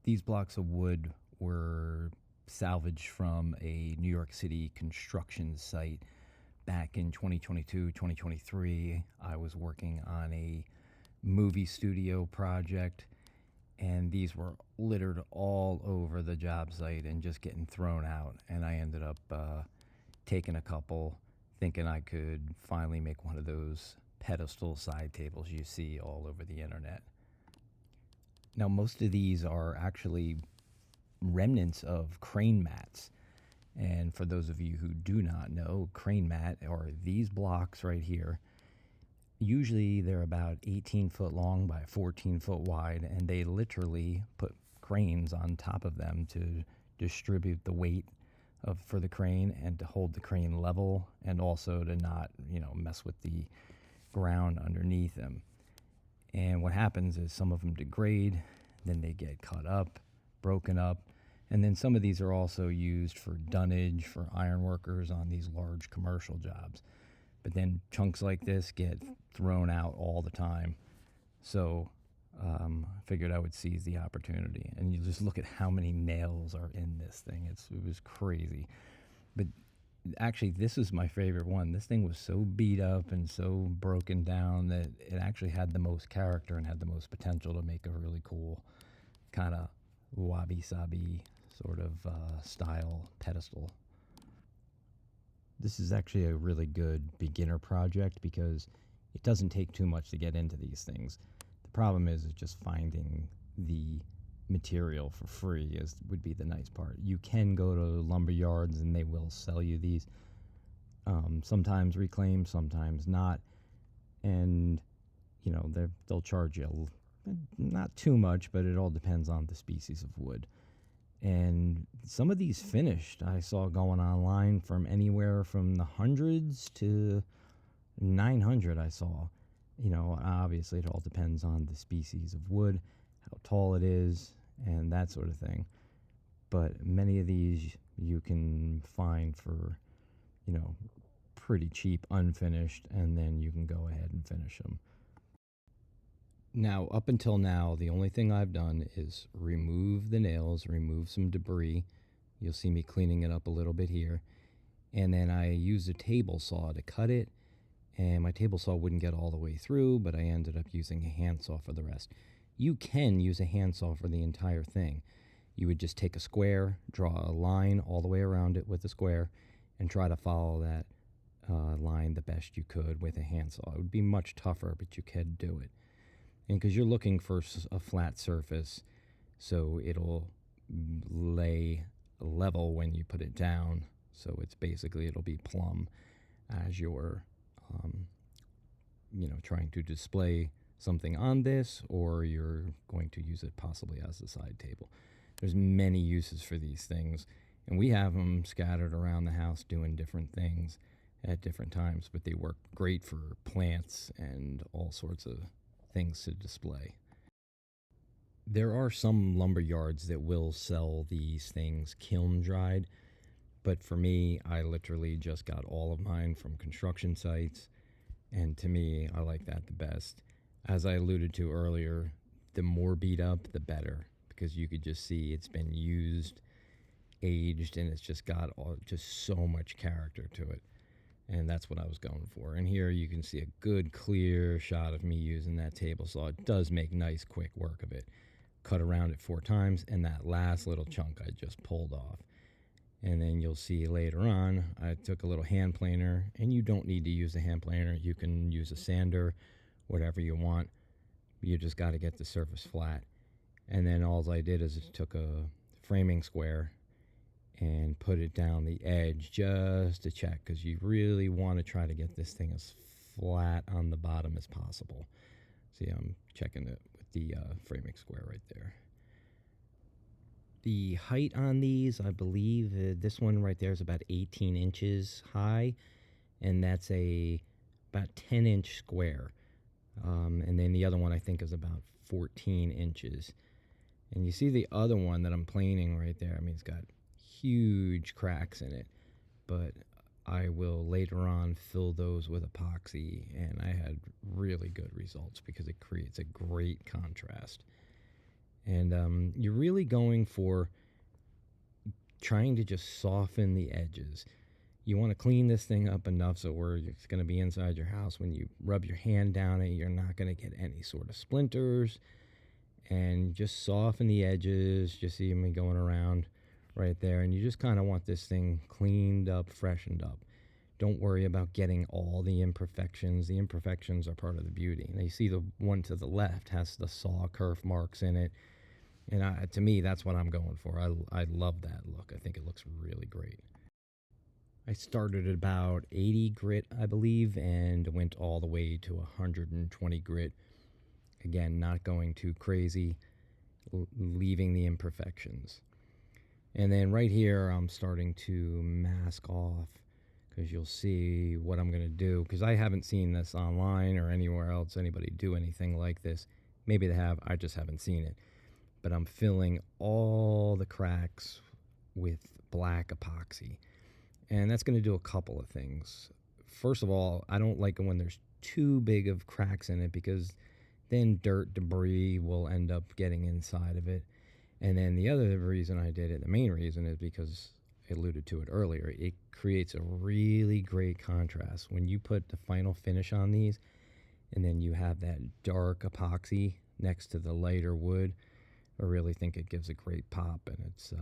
These blocks of wood were salvaged from a New York City construction site back in 2022, 2023. I was working on a movie studio project, and these were littered all over the job site and just getting thrown out. And I ended up taking a couple, thinking I could finally make one of those pedestal side tables you see all over the internet. Now, most of these are actually remnants of crane mats. And for those of you who do not know, crane mat are these blocks right here. Usually they're about 18 foot long by 14 foot wide, and they literally put cranes on top of them to distribute the weight for the crane and to hold the crane level, and also to not, mess with the ground underneath them. And what happens is some of them degrade, then they get cut up, broken up, and then some of these are also used for dunnage for iron workers on these large commercial jobs. But then chunks like this get thrown out all the time. So I figured I would seize the opportunity. And you just look at how many nails are in this thing. It was crazy. But actually, this is my favorite one. This thing was so beat up and so broken down that it actually had the most character and had the most potential to make a really cool kind of wabi-sabi sort of style pedestal. This is actually a really good beginner project because it doesn't take too much to get into these things. The problem is just finding the material for free would be the nice part. You can go to lumber yards and they will sell you these. Sometimes reclaimed, sometimes not. And, they'll charge you not too much, but it all depends on the species of wood. And some of these finished I saw going online from anywhere from the hundreds to 900 I saw. Obviously it all depends on the species of wood, how tall it is, and that sort of thing. But many of these you can find for, pretty cheap unfinished, and then you can go ahead and finish them. Now, up until now, the only thing I've done is remove the nails, remove some debris. You'll see me cleaning it up a little bit here. And then I used a table saw to cut it. And my table saw wouldn't get all the way through, but I ended up using a handsaw for the rest. You can use a handsaw for the entire thing. You would just take a square, draw a line all the way around it with a square, and try to follow that line the best you could with a handsaw. It would be much tougher, but you could do it. And because you're looking for a flat surface, so it'll lay level when you put it down. So it'll be plumb as you're, trying to display something on this, or you're going to use it possibly as a side table. There's many uses for these things, and we have them scattered around the house doing different things at different times, but they work great for plants and all sorts of things to display. There are some lumber yards that will sell these things kiln dried, but for me, I literally just got all of mine from construction sites, and to me, I like that the best. As I alluded to earlier, the more beat up, the better, because you could just see it's been used, aged, and it's just got just so much character to it. And that's what I was going for. And here you can see a good clear shot of me using that table saw. It does make nice quick work of it. Cut around it 4 times, and that last little chunk I just pulled off. And then you'll see later on, I took a little hand planer, and you don't need to use a hand planer. You can use a sander, whatever you want. You just got to get the surface flat. And then all I did is took a framing square and put it down the edge just to check, because you really want to try to get this thing as flat on the bottom as possible. See, I'm checking it with the framing square right there. The height on these, I believe this one right there is about 18 inches high, and that's about 10-inch square. And then the other one I think is about 14 inches. And you see the other one that I'm planing right there. I mean, it's got huge cracks in it, but I will later on fill those with epoxy, and I had really good results because it creates a great contrast. And you're really going for trying to just soften the edges. You want to clean this thing up enough so where it's going to be inside your house. When you rub your hand down it, you're not going to get any sort of splinters. And just soften the edges. Just see me going around right there. And you just kind of want this thing cleaned up, freshened up. Don't worry about getting all the imperfections. The imperfections are part of the beauty. And you see the one to the left has the saw kerf marks in it. And to me, that's what I'm going for. I love that look. I think it looks really great. I started at about 80 grit, I believe, and went all the way to 120 grit. Again, not going too crazy, leaving the imperfections. And then right here, I'm starting to mask off because you'll see what I'm going to do. Because I haven't seen this online or anywhere else anybody do anything like this. Maybe they have, I just haven't seen it. But I'm filling all the cracks with black epoxy. And that's going to do a couple of things. First of all, I don't like it when there's too big of cracks in it because then dirt, debris will end up getting inside of it. And then the other reason I did it, the main reason, is because I alluded to it earlier. It creates a really great contrast. When you put the final finish on these and then you have that dark epoxy next to the lighter wood, I really think it gives a great pop, and it's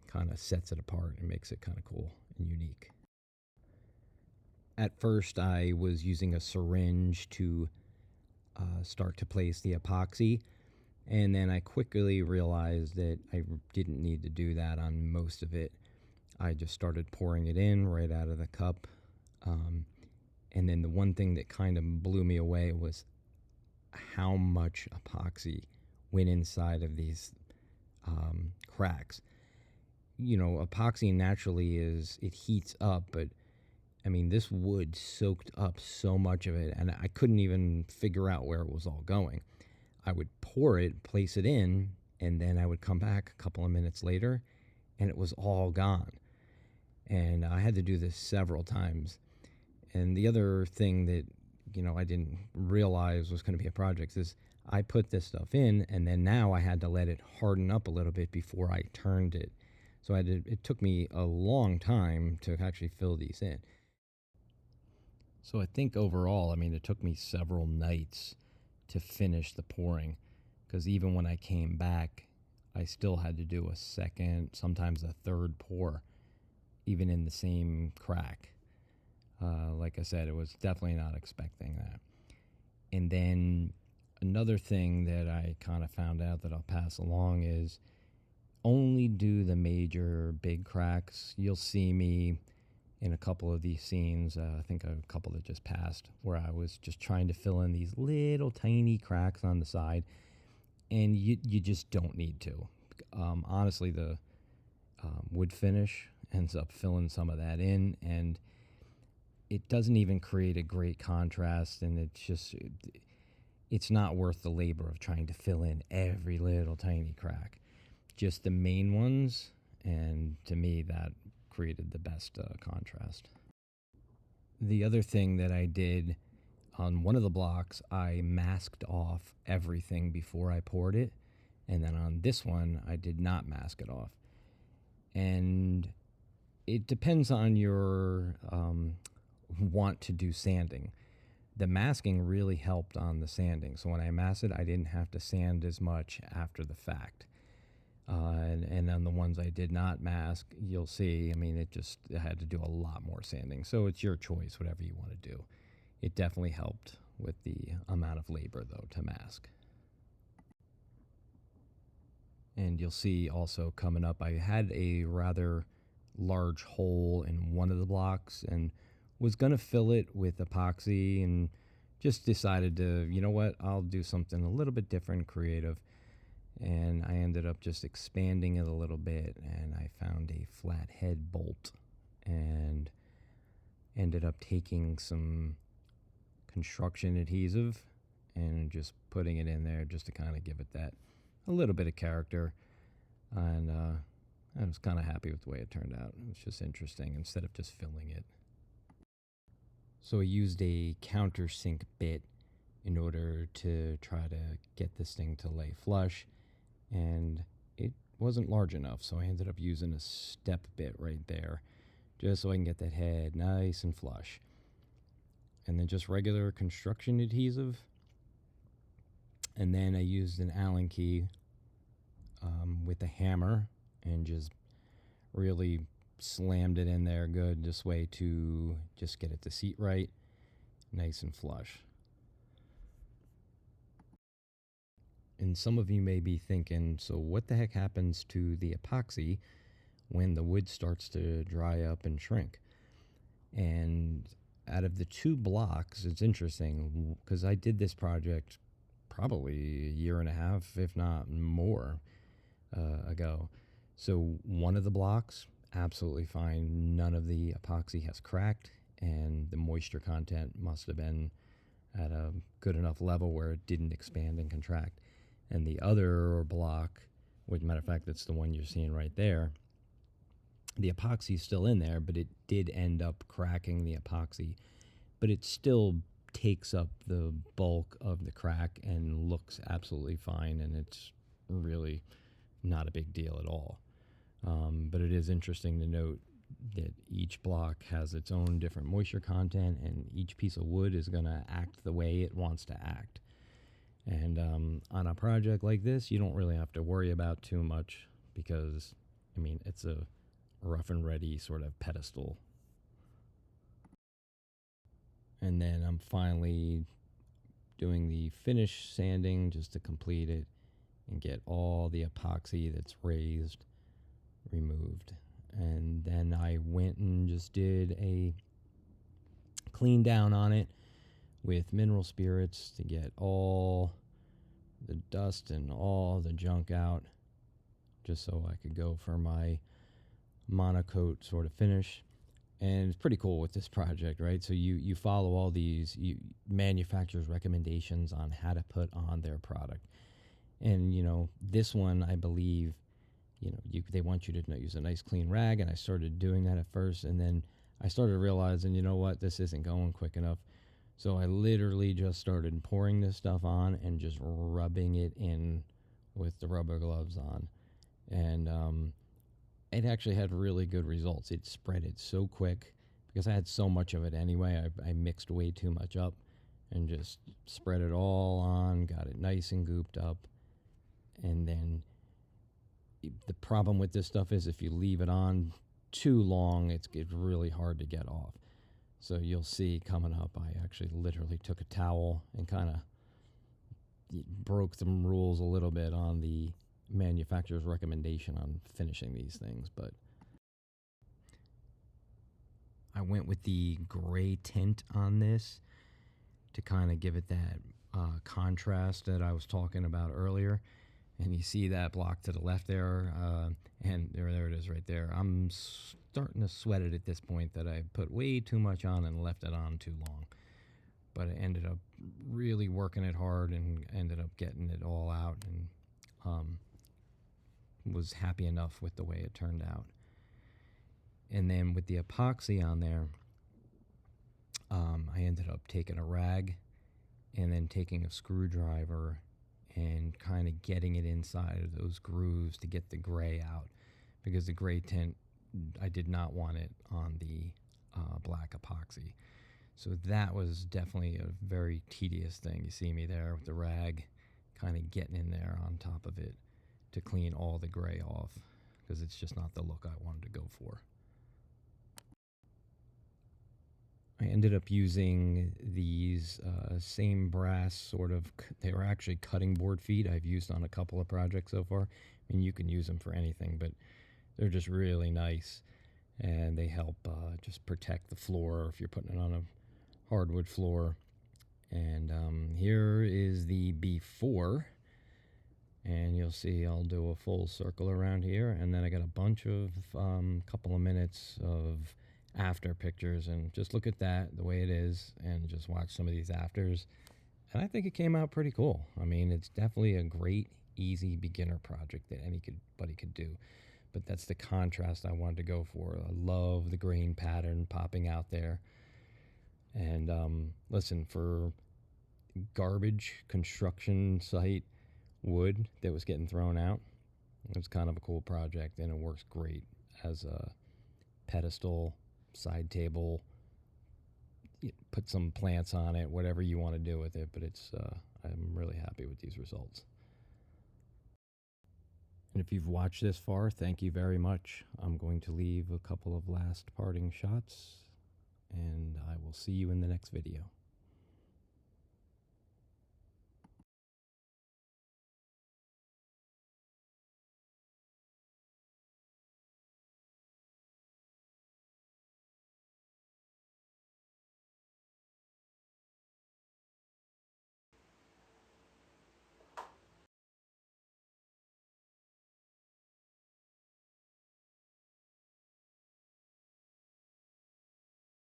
kind of sets it apart and makes it kind of cool and unique. At first, I was using a syringe to start to place the epoxy, and then I quickly realized that I didn't need to do that on most of it. I just started pouring it in right out of the cup. And then the one thing that kind of blew me away was how much epoxy went inside of these cracks. You know, epoxy naturally it heats up, but I mean, this wood soaked up so much of it, and I couldn't even figure out where it was all going. I would pour it, place it in, and then I would come back a couple of minutes later, and it was all gone. And I had to do this several times. And the other thing that, I didn't realize was going to be a project is I put this stuff in, and then now I had to let it harden up a little bit before I turned it. So it took me a long time to actually fill these in. So I think overall, I mean, it took me several nights to finish the pouring, because even when I came back, I still had to do a second, sometimes a third pour, even in the same crack. Like I said, it was definitely not expecting that. And then another thing that I kind of found out that I'll pass along is only do the major big cracks. You'll see me in a couple of these scenes, I think a couple that just passed, where I was just trying to fill in these little tiny cracks on the side, and you just don't need to. Honestly, the wood finish ends up filling some of that in, and it doesn't even create a great contrast, and it's not worth the labor of trying to fill in every little tiny crack. Just the main ones, and to me that created the best contrast. The other thing that I did on one of the blocks, I masked off everything before I poured it, and then on this one I did not mask it off. And it depends on your want to do sanding. The masking really helped on the sanding, so when I masked it, I didn't have to sand as much after the fact. And on the ones I did not mask, you'll see, I mean, it had to do a lot more sanding. So it's your choice, whatever you want to do. It definitely helped with the amount of labor, though, to mask. And you'll see also coming up, I had a rather large hole in one of the blocks and was going to fill it with epoxy, and just decided to, you know what, I'll do something a little bit different, creative. And I ended up just expanding it a little bit, and I found a flathead bolt and ended up taking some construction adhesive and just putting it in there just to kind of give it that a little bit of character. And I was kind of happy with the way it turned out. It was just interesting instead of just filling it. So I used a countersink bit in order to try to get this thing to lay flush. and it wasn't large enough, so I ended up using a step bit right there just so I can get that head nice and flush. And then just regular construction adhesive, and then I used an Allen key with a hammer and just really slammed it in there good this way to just get it to seat right, nice and flush. And some of you may be thinking, so what the heck happens to the epoxy when the wood starts to dry up and shrink? And out of the two blocks, it's interesting because I did this project probably a year and a half, if not more, ago. So one of the blocks, absolutely fine. None of the epoxy has cracked, and the moisture content must have been at a good enough level where it didn't expand and contract. And the other block, which, matter of fact, that's the one you're seeing right there, the epoxy is still in there, but it did end up cracking the epoxy. But it still takes up the bulk of the crack and looks absolutely fine, and it's really not a big deal at all. But it is interesting to note that each block has its own different moisture content, and each piece of wood is going to act the way it wants to act. And on a project like this, you don't really have to worry about too much because, I mean, it's a rough and ready sort of pedestal. And then I'm finally doing the finish sanding just to complete it and get all the epoxy that's raised removed. And then I went and just did a clean down on it with mineral spirits to get all the dust and all the junk out, just so I could go for my monocoat sort of finish. And it's pretty cool with this project, right? So you follow all these manufacturers' recommendations on how to put on their product. And, this one, I believe, they want you to use a nice clean rag. And I started doing that at first. And then I started realizing, you know what, this isn't going quick enough. So I literally just started pouring this stuff on and just rubbing it in with the rubber gloves on. And it actually had really good results. It spread it so quick because I had so much of it anyway. I mixed way too much up and just spread it all on, got it nice and gooped up. And then the problem with this stuff is if you leave it on too long, it's really hard to get off. So you'll see coming up, I actually literally took a towel and kind of broke some rules a little bit on the manufacturer's recommendation on finishing these things. But I went with the gray tint on this to kind of give it that contrast that I was talking about earlier. And you see that block to the left there, and there it is right there. I'm starting to sweat it at this point that I put way too much on and left it on too long. But I ended up really working it hard and ended up getting it all out, and was happy enough with the way it turned out. And then with the epoxy on there, I ended up taking a rag and then taking a screwdriver and kind of getting it inside of those grooves to get the gray out, because the gray tint, I did not want it on the black epoxy. So that was definitely a very tedious thing. You see me there with the rag kind of getting in there on top of it to clean all the gray off, because it's just not the look I wanted to go for. I ended up using these same brass sort of, they were actually cutting board feet I've used on a couple of projects so far. I mean, you can use them for anything, but they're just really nice, and they help just protect the floor if you're putting it on a hardwood floor. And here is the before, and you'll see I'll do a full circle around here, and then I got a bunch of couple of minutes of after pictures, and just look at that the way it is and just watch some of these afters, and I think it came out pretty cool. I mean, it's definitely a great easy beginner project that anybody could do, but that's the contrast I wanted to go for. I love the grain pattern popping out there. And listen, for garbage construction site wood that was getting thrown out. It was kind of a cool project, and it works great as a pedestal, side table. Put some plants on it, whatever you want to do with it, but I'm really happy with these results. And if you've watched this far, thank you very much. I'm going to leave a couple of last parting shots, and I will see you in the next video.